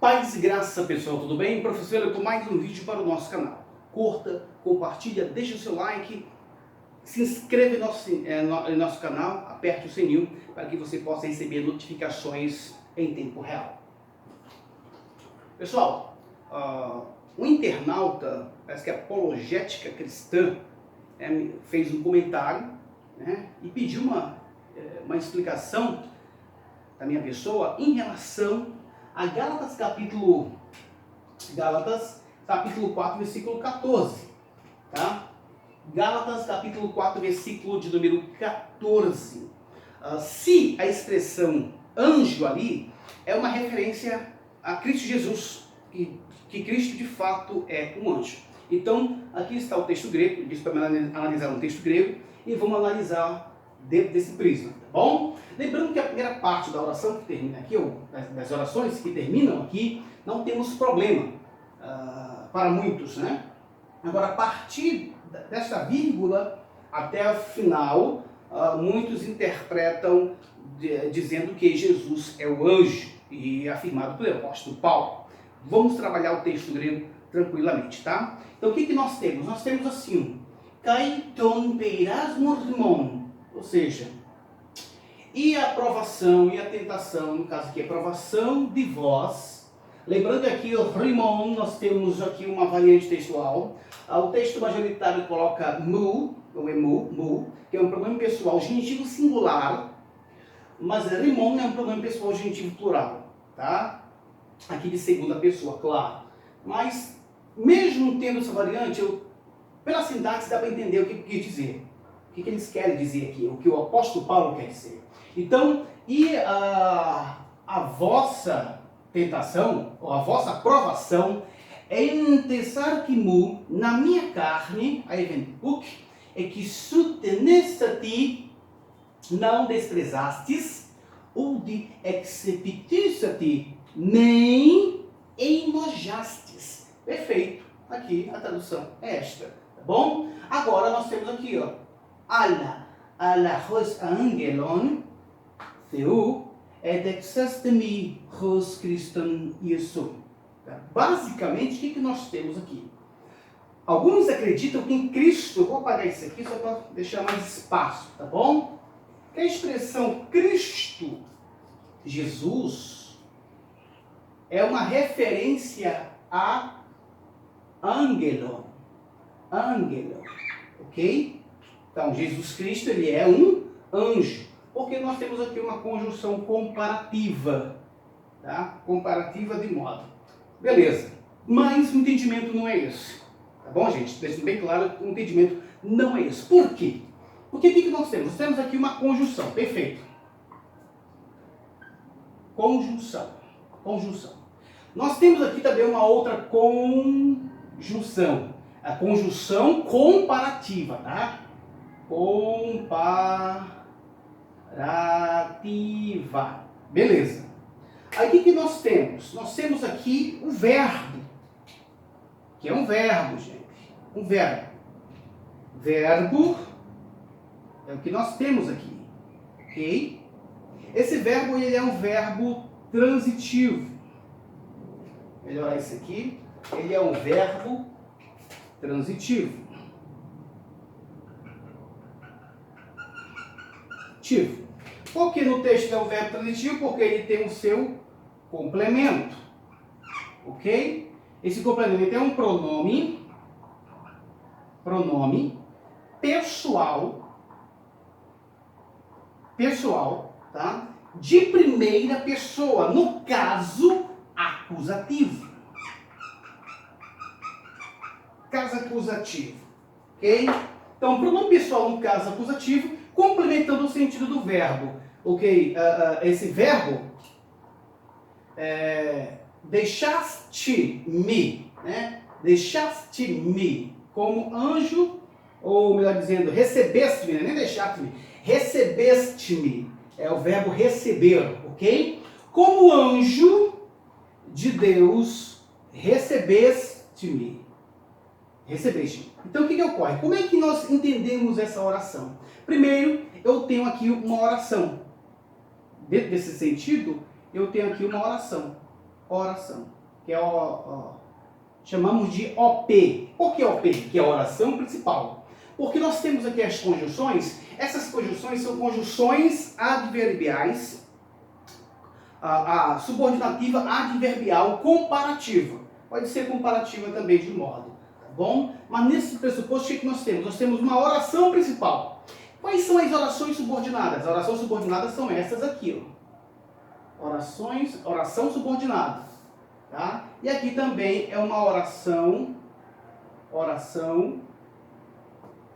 Paz e graça, pessoal, tudo bem? Professor, eu com mais um vídeo para o nosso canal. Curta, compartilha, deixa o seu like, se inscreva em nosso canal, aperte o sininho para que você possa receber notificações em tempo real. Pessoal, um internauta, parece que é Apologética Cristã, fez um comentário, e pediu uma explicação da minha pessoa em relação a Gálatas capítulo 4, versículo 14, tá? Gálatas capítulo 4, versículo de número 14. Se a expressão anjo ali é uma referência a Cristo Jesus, que Cristo de fato é um anjo. Então, aqui está o texto grego, eu disse para analisar um texto grego, e vamos analisar dentro desse prisma, tá bom? Lembrando que a primeira parte da oração que termina aqui, ou das orações que terminam aqui, não temos problema para muitos, né? Agora, a partir desta vírgula até o final, muitos interpretam dizendo que Jesus é o anjo, e afirmado pelo apóstolo Paulo. Vamos trabalhar o texto grego tranquilamente, tá? Então, o que nós temos? Nós temos assim, kai ton peiras mormon, ou seja, e a provação e a tentação, no caso aqui, a provação de vós. Lembrando que aqui o rimon, nós temos aqui uma variante textual. O texto majoritário coloca mu, ou é mu, que é um pronome pessoal genitivo singular, mas rimon é um pronome pessoal genitivo plural, tá? Aqui de segunda pessoa, claro. Mas, mesmo tendo essa variante, pela sintaxe dá para entender o que quer dizer. O que eles querem dizer aqui, o que o apóstolo Paulo quer dizer. Então, e a vossa tentação, ou a vossa provação, é entesar que mu, na minha carne, aí vem uk, é que sutenesta-ti, não desprezastes, ou de exceptissa-ti, nem enojastes. Perfeito. Aqui a tradução é esta, tá bom? Agora nós temos aqui, ó, alla hos angelon, Theou, et exastemi hos Christum Iesu. Basicamente, o que nós temos aqui? Alguns acreditam que em Cristo, eu vou apagar isso aqui só para deixar mais espaço, tá bom? Que a expressão Cristo, Jesus, é uma referência a angelon, ok? Então, Jesus Cristo, ele é um anjo. Porque nós temos aqui uma conjunção comparativa, tá? Comparativa de modo. Beleza. Mas o entendimento não é esse. Tá bom, gente? Deixando bem claro que o entendimento não é esse. Por quê? Porque o que nós temos? Nós temos aqui uma conjunção. Perfeito. Conjunção. Nós temos aqui também uma outra conjunção. A conjunção comparativa, tá? Comparativa. Beleza. Aí o que nós temos? Nós temos aqui o verbo, que é um verbo, gente. Um verbo. Verbo é o que nós temos aqui, ok? Esse verbo, ele é um verbo transitivo. Melhorar isso aqui. Ele é um verbo transitivo. Por que no texto é um verbo transitivo? Porque ele tem o seu complemento, ok? Esse complemento é um pronome pessoal, tá? De primeira pessoa, no caso acusativo. Caso acusativo, ok? Então, pronome pessoal no caso acusativo, complementando o sentido do verbo, ok? Esse verbo, deixaste-me, né? Deixaste-me como anjo, ou melhor dizendo, recebeste-me, né? Nem deixaste-me, recebeste-me, é o verbo receber, ok? Como anjo de Deus, recebeste-me. Então, o que ocorre? Como é que nós entendemos essa oração? Primeiro, eu tenho aqui uma oração. Dentro desse sentido, eu tenho aqui uma oração. que é chamamos de OP. Por que OP? Que é a oração principal. Porque nós temos aqui as conjunções. Essas conjunções são conjunções adverbiais, a subordinativa adverbial comparativa. Pode ser comparativa também de modo, tá bom? Mas nesse pressuposto, o que nós temos? Nós temos uma oração principal. Quais são as orações subordinadas? As orações subordinadas são essas aqui, ó. Oração subordinada, tá? E aqui também é uma oração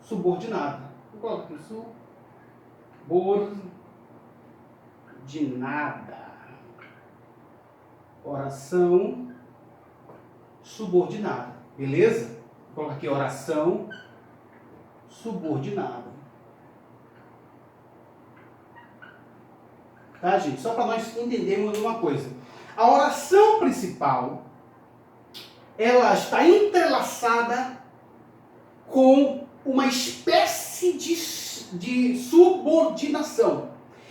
subordinada. Vou colocar aqui subordinada. Oração subordinada, beleza? Vou colocar aqui oração subordinada. Tá, gente? Só para nós entendermos uma coisa. A oração principal, ela está entrelaçada com uma espécie de subordinação.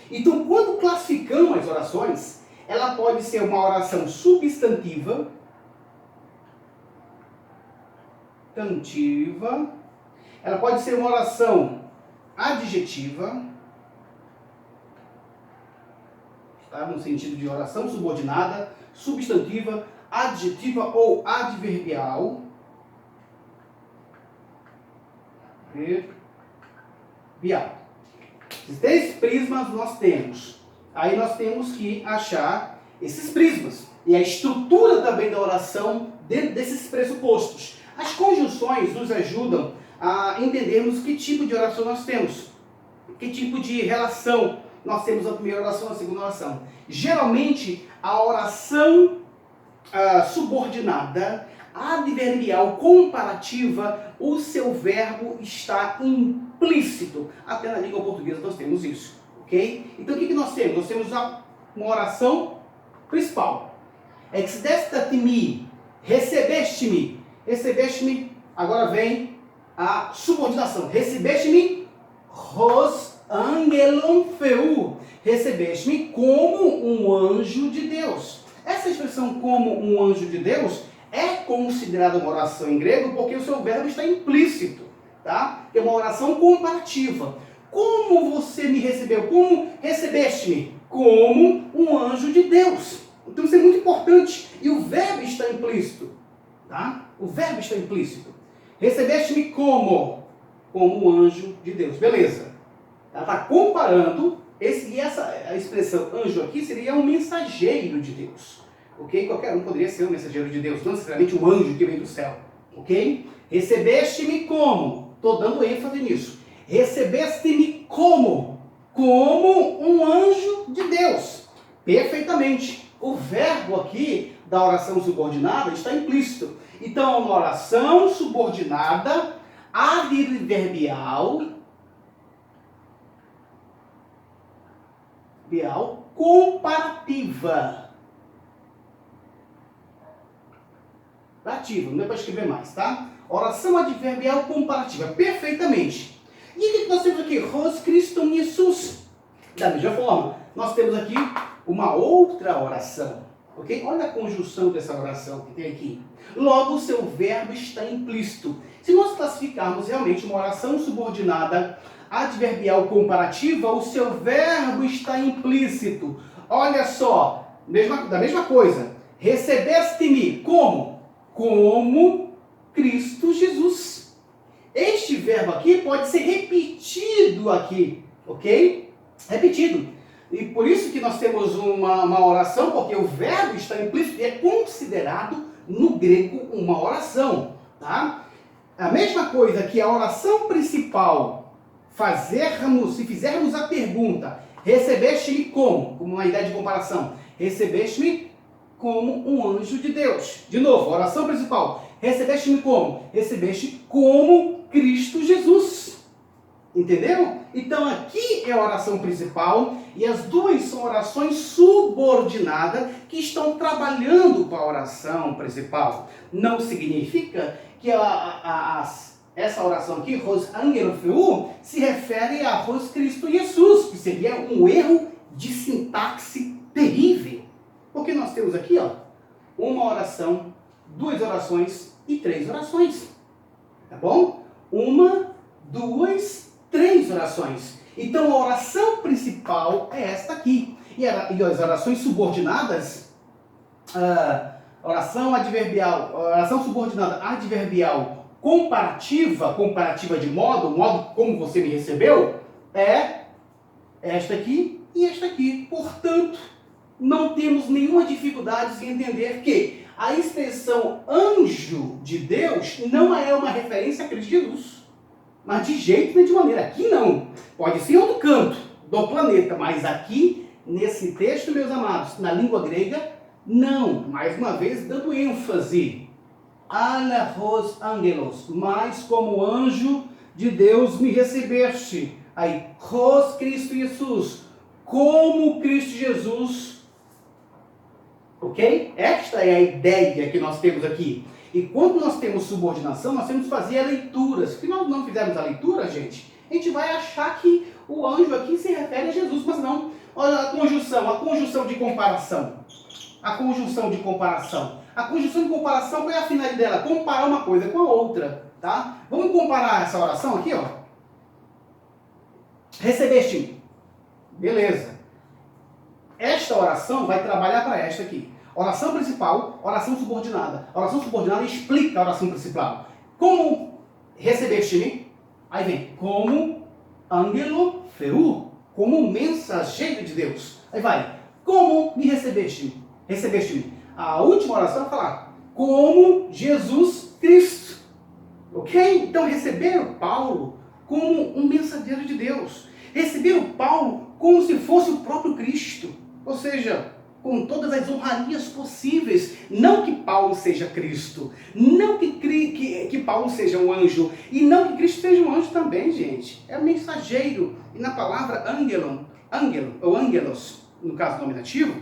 Então, quando classificamos as orações, ela pode ser uma oração substantiva, ela pode ser uma oração adjetiva, tá? No sentido de oração subordinada, substantiva, adjetiva ou adverbial. Esses 10 prismas nós temos. Aí nós temos que achar esses prismas. E a estrutura também da oração dentro desses pressupostos. As conjunções nos ajudam a entendermos que tipo de oração nós temos. Que tipo de relação nós temos a primeira oração e a segunda oração. Geralmente, a oração subordinada, adverbial, comparativa, o seu verbo está implícito. Até na língua portuguesa nós temos isso, ok? Então o que nós temos? Nós temos uma oração principal. Exdesta-te-me, recebeste-me. Recebeste-me, agora vem a subordinação. Recebeste-me, ros angelon feu. Recebeste-me como um anjo de Deus. Essa expressão como um anjo de Deus é considerada uma oração em grego porque o seu verbo está implícito, tá? É uma oração comparativa. Como você me recebeu? Como recebeste-me? Como um anjo de Deus. Então isso é muito importante. E o verbo está implícito, tá? O verbo está implícito. Recebeste-me como? Como um anjo de Deus. Beleza. Ela está comparando, a expressão anjo aqui seria um mensageiro de Deus. Ok? Qualquer um poderia ser um mensageiro de Deus, não necessariamente um anjo que vem do céu. Ok? Recebeste-me como? Estou dando ênfase nisso. Recebeste-me como? Como um anjo de Deus. Perfeitamente. O verbo aqui da oração subordinada está implícito. Então, é uma oração subordinada, adverbial, comparativa. Ativa, não é para escrever mais, tá? Oração adverbial comparativa, perfeitamente. E o que nós temos aqui? Ros Christum Jesus. Da mesma forma, nós temos aqui uma outra oração, ok? Olha a conjunção dessa oração que tem aqui. Logo, o seu verbo está implícito. Se nós classificarmos realmente uma oração subordinada, adverbial comparativa, o seu verbo está implícito. Olha só, da mesma coisa. Recebeste-me como? Como Cristo Jesus. Este verbo aqui pode ser repetido aqui, ok? Repetido. E por isso que nós temos uma oração, porque o verbo está implícito e é considerado no grego uma oração, tá? A mesma coisa que a oração principal, se fizermos a pergunta, recebeste-me como? Como uma ideia de comparação. Recebeste-me como um anjo de Deus. De novo, oração principal. Recebeste-me como? Recebeste como Cristo Jesus. Entendeu? Então aqui é a oração principal e as duas são orações subordinadas que estão trabalhando com a oração principal. Não significa que essa oração aqui, Ros Angelo Feu, se refere a Ros Cristo Jesus, que seria um erro de sintaxe terrível. Porque nós temos aqui, ó, uma oração, 2 orações e 3 orações. Tá bom? 1, 2, 3 orações. Então a oração principal é esta aqui. E as orações subordinadas, oração adverbial, oração subordinada adverbial comparativa de modo como você me recebeu, é esta aqui e esta aqui. Portanto, não temos nenhuma dificuldade em entender que a expressão anjo de Deus não é uma referência a Cristo Jesus. Mas de jeito nem de maneira. Aqui não. Pode ser em outro canto do planeta, mas aqui, nesse texto, meus amados, na língua grega, não. Mais uma vez, dando ênfase. Alahos angelos, mas como anjo de Deus me recebeste. Aí, Ros Cristo Jesus, como Cristo Jesus. Ok? Esta é a ideia que nós temos aqui. E quando nós temos subordinação, nós temos que fazer a leitura. Se nós não fizermos a leitura, gente, a gente vai achar que o anjo aqui se refere a Jesus, mas não. Olha a conjunção de comparação. A conjunção de comparação. A conjunção de comparação, qual é a finalidade dela? Comparar uma coisa com a outra, tá? Vamos comparar essa oração aqui, ó. Recebeste. Beleza. Esta oração vai trabalhar para esta aqui. Oração principal, oração subordinada. A oração subordinada explica a oração principal. Como recebeste-me? Aí vem, como angelo feu, como mensageiro de Deus. Aí vai, como me recebeste? Recebeste-me. A última oração vai falar, como Jesus Cristo. Ok? Então receberam Paulo como um mensageiro de Deus. Receberam Paulo como se fosse o próprio Cristo. Ou seja, com todas as honrarias possíveis. Não que Paulo seja Cristo, não que Paulo seja um anjo, e não que Cristo seja um anjo também, gente. É mensageiro. E na palavra ângelo, ou ângelos, no caso nominativo,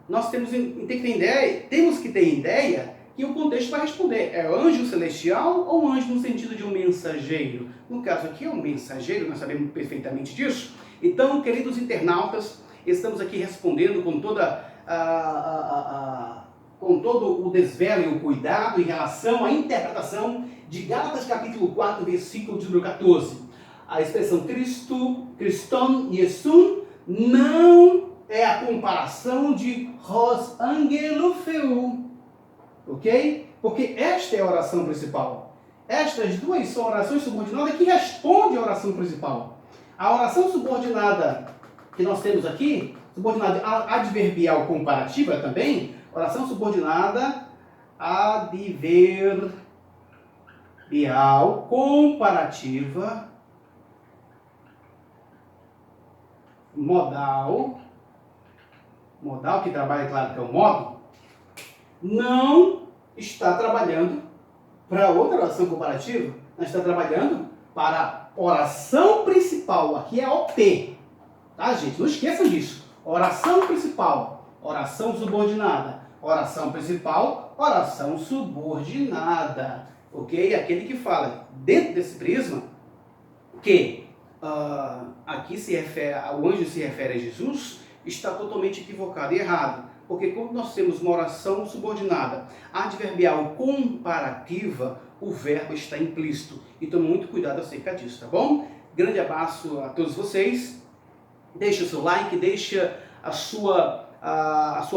nós temos que ter ideia que o contexto vai responder. É anjo celestial ou anjo no sentido de um mensageiro? No caso aqui é um mensageiro, nós sabemos perfeitamente disso. Então, queridos internautas, estamos aqui respondendo com com todo o desvelo e o cuidado em relação à interpretação de Gálatas capítulo 4, versículo de número 14. A expressão Cristo, Christon, Yesun, não é a comparação de Ros Angelo Feu. Ok? Porque esta é a oração principal. Estas duas são orações subordinadas que respondem à oração principal. A oração subordinada que nós temos aqui, subordinada adverbial comparativa também, oração subordinada adverbial comparativa modal que trabalha, claro que é o modo, não está trabalhando para outra oração comparativa, nós está trabalhando para a oração principal, aqui é OP, tá, gente? Não esqueçam disso. Oração principal, oração subordinada, oração principal, oração subordinada, ok? Aquele que fala dentro desse prisma que aqui o anjo se refere a Jesus, está totalmente equivocado e errado. Porque quando nós temos uma oração subordinada, adverbial comparativa, o verbo está implícito. E tome muito cuidado acerca disso, tá bom? Grande abraço a todos vocês. Deixa o seu like, deixa a sua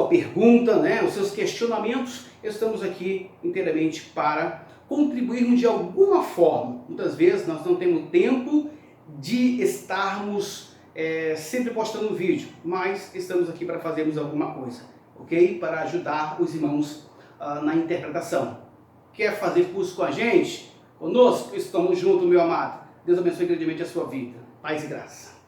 pergunta, né? Os seus questionamentos. Estamos aqui inteiramente para contribuirmos de alguma forma. Muitas vezes nós não temos tempo de estarmos sempre postando vídeo, mas estamos aqui para fazermos alguma coisa, ok? Para ajudar os irmãos na interpretação. Quer fazer curso com a gente? Conosco? Estamos juntos, meu amado. Deus abençoe grandemente a sua vida. Paz e graça.